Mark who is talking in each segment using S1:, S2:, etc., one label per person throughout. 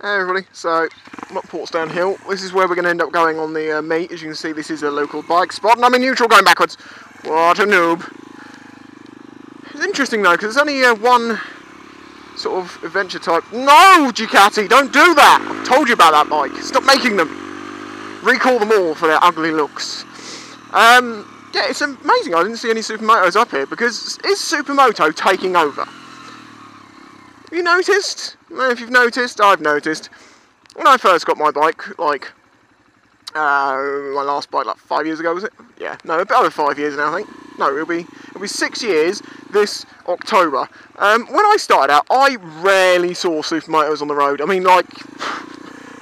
S1: Hey everybody, so I'm at Portsdown Hill. This is where we're going to end up going on the meet. As you can see, this is a local bike spot, and I'm in neutral going backwards. What a noob. It's interesting though, because there's only one sort of adventure type. No, Ducati, don't do that! I've told you about that bike. Stop making them. Recall them all for their ugly looks. Yeah, it's amazing. I didn't see any Supermotos up here, because is Supermoto taking over? Have you noticed? Well, if you've noticed, I've noticed. When I first got my bike, like, my last bike, like 5 years ago, was it? Yeah, no, about over 5 years now, I think. No, it'll be 6 years this October. When I started out, I rarely saw Supermotos on the road. I mean, like,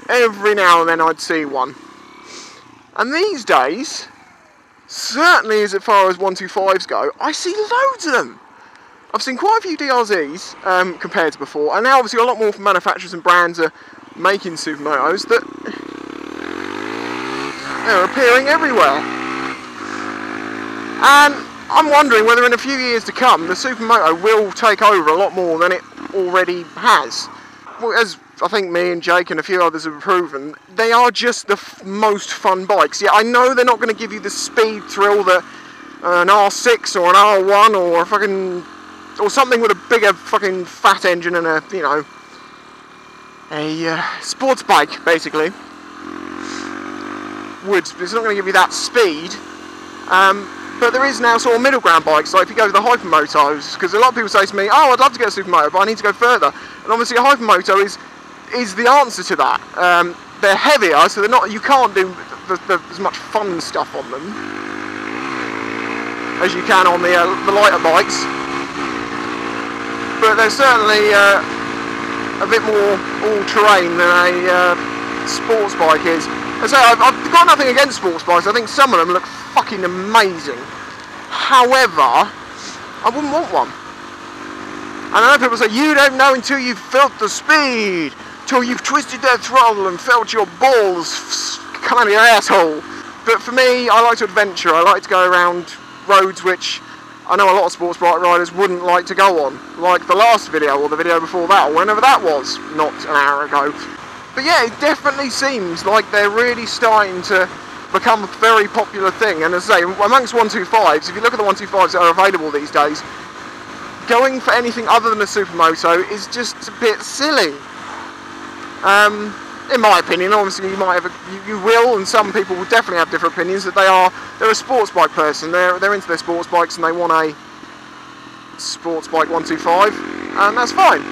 S1: every now and then I'd see one. And these days, certainly as far as 125s go, I see loads of them. I've seen quite a few DRZs compared to before, and now obviously a lot more manufacturers and brands are making Supermotos that they're appearing everywhere. And I'm wondering whether in a few years to come the Supermoto will take over a lot more than it already has. Well, as I think me and Jake and a few others have proven, they are just the most fun bikes. Yeah, I know they're not going to give you the speed thrill that an R6 or an R1 or a fucking... or something with a bigger fucking fat engine and a, you know, a sports bike, basically. It's not going to give you that speed. But there is now sort of middle ground bikes, like if you go to the Hypermotos, because a lot of people say to me, oh, I'd love to get a Supermoto, but I need to go further. And obviously a Hypermoto is the answer to that. They're heavier, so they're not, you can't do as much fun stuff on them as you can on the lighter bikes. But they're certainly a bit more all-terrain than a sports bike is. And so I've got nothing against sports bikes. I think some of them look fucking amazing. However, I wouldn't want one. And I know people say, you don't know until you've felt the speed, till you've twisted that throttle and felt your balls come out of your asshole. But for me, I like to adventure. I like to go around roads which I know a lot of sports bike riders wouldn't like to go on, like the last video or the video before that, or whenever that was, not an hour ago. But yeah, it definitely seems like they're really starting to become a very popular thing. And as I say, amongst 125s, if you look at the 125s that are available these days, going for anything other than a Supermoto is just a bit silly. In my opinion, obviously you might have you will, and some people will definitely have different opinions, that they're a sports bike person. They're into their sports bikes and they want a sports bike 125, and that's fine.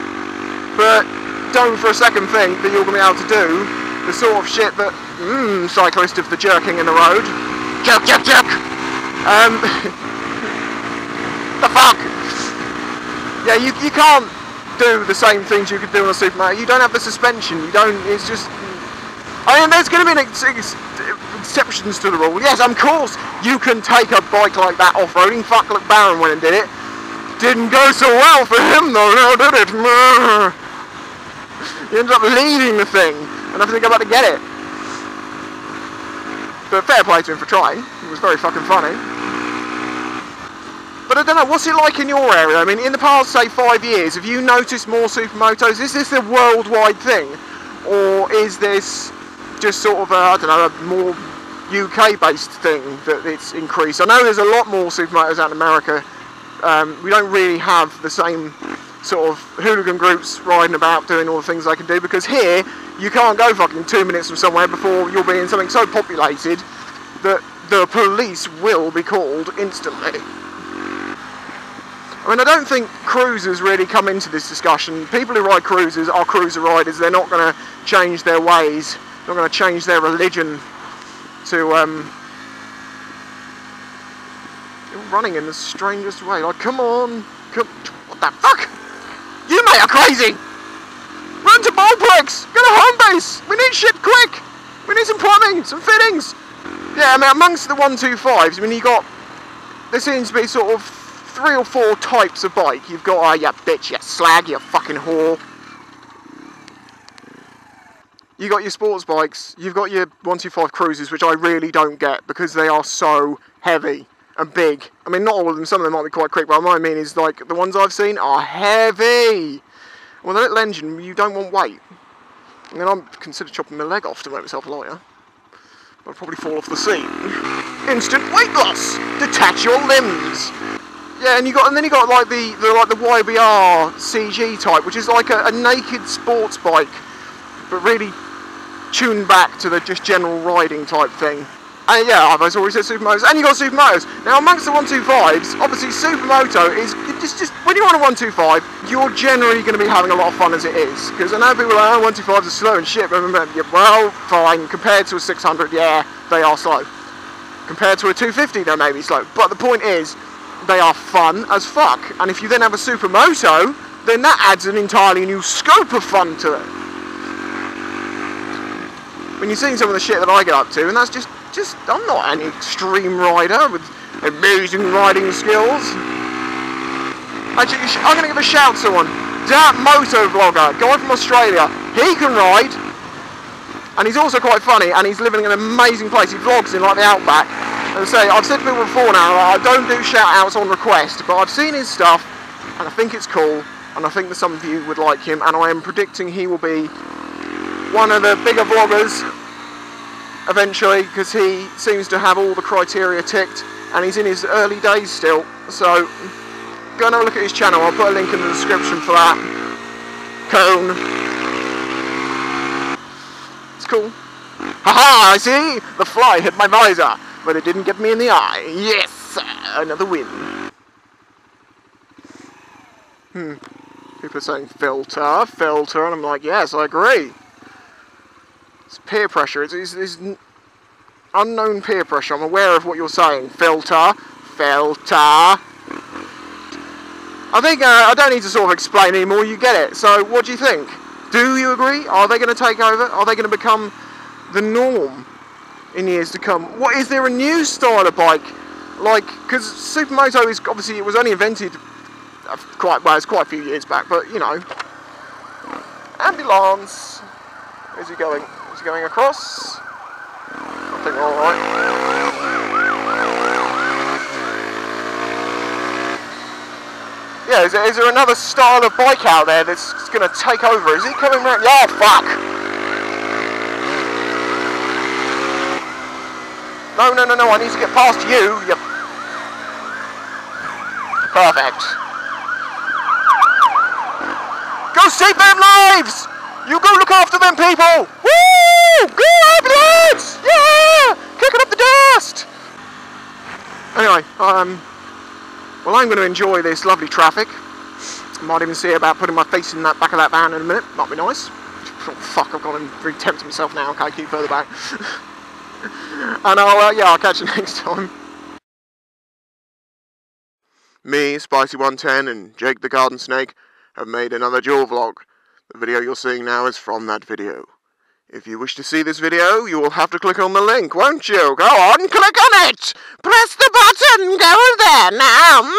S1: But don't for a second think that you're going to be able to do the sort of shit that cyclist of the jerking in the road, jerk. The fuck. Yeah, you can't do the same things you could do on a Supermoto. You don't have the suspension, you don't, it's just... I mean, there's going to be exceptions to the rule. Yes, of course, you can take a bike like that off-roading. Fuck, look, Baron went and did it. Didn't go so well for him though, no, did it? He ended up leaving the thing, and I think I'm about to get it. But fair play to him for trying. It was very fucking funny. But I don't know, what's it like in your area? I mean, in the past, say, 5 years, have you noticed more Supermotos? Is this a worldwide thing? Or is this just sort of, I don't know, a more UK-based thing that it's increased? I know there's a lot more Supermotos out in America. We don't really have the same sort of hooligan groups riding about doing all the things they can do, because here, you can't go fucking 2 minutes from somewhere before you'll be in something so populated that the police will be called instantly. I mean, I don't think cruisers really come into this discussion. People who ride cruisers are cruiser riders. They're not going to change their ways. They're not going to change their religion to... You're running in the strangest way. Like, come on. What the fuck? You, mate, are crazy. Run to Ballplex. Go to home base. We need shit quick. We need some plumbing, some fittings. Yeah, I mean, amongst the 125s, I mean, you got... There seems to be sort of 3 or 4 types of bike. You've got, you bitch, you slag, you fucking whore. You got your sports bikes, you've got your 125 cruisers, which I really don't get, because they are so heavy and big. I mean, not all of them, some of them might be quite quick, but what I mean is, like, the ones I've seen are heavy. With a little engine, you don't want weight. And then I'd consider chopping my leg off to make myself lighter. But I'd probably fall off the seat. Instant weight loss! Detach your limbs! Yeah, and then you got like the YBR CG type, which is like a naked sports bike, but really tuned back to the just general riding type thing. And yeah, I've already said Supermotos, and you got Supermotos. Now amongst the 125s, obviously Supermoto is just when you're on a 125, you're generally going to be having a lot of fun as it is. Because I know people are like, oh, 125s are slow and shit, but remember, yeah, well, fine, compared to a 600, yeah, they are slow. Compared to a 250, they may be slow. But the point is, they are fun as fuck. And if you then have a Supermoto, then that adds an entirely new scope of fun to it. When you're seeing some of the shit that I get up to, and that's just I'm not an extreme rider with amazing riding skills. Actually, I'm going to give a shout to one. That moto vlogger, guy from Australia, he can ride, and he's also quite funny, and he's living in an amazing place. He vlogs in like the outback. And say, I've said to people before now, I don't do shout outs on request, but I've seen his stuff, and I think it's cool, and I think that some of you would like him, and I am predicting he will be one of the bigger vloggers eventually, because he seems to have all the criteria ticked, and he's in his early days still. So go and have a look at his channel. I'll put a link in the description for that. Cone. It's cool. Haha, I see! The fly hit my visor, but it didn't get me in the eye. Yes! Another win. People are saying filter, and I'm like, yes, I agree. It's peer pressure. It's unknown peer pressure. I'm aware of what you're saying. Filter. I think I don't need to sort of explain anymore. You get it. So, what do you think? Do you agree? Are they going to take over? Are they going to become the norm in years to come? What is there a new style of bike? Like, because Supermoto is obviously, it was only invented it's quite a few years back, but you know. Ambulance. Where's he going? Is he going across? I think we're alright. Yeah, is there another style of bike out there that's going to take over? Is he coming around? Yeah, fuck! No, I need to get past you. Yep. Perfect. Go save them lives! You go look after them people! Woo! Go ambulance! Yeah! Kicking up the dust! Anyway, well, I'm going to enjoy this lovely traffic. I might even see about putting my face in that back of that van in a minute. Might be nice. Oh, fuck, I've gone and really tempted myself now. Okay, keep further back. And I'll catch you next time. Me, Spicy110, and Jake the Garden Snake have made another dual vlog. The video you're seeing now is from that video. If you wish to see this video, you will have to click on the link, won't you? Go on, click on it! Press the button! Go there now!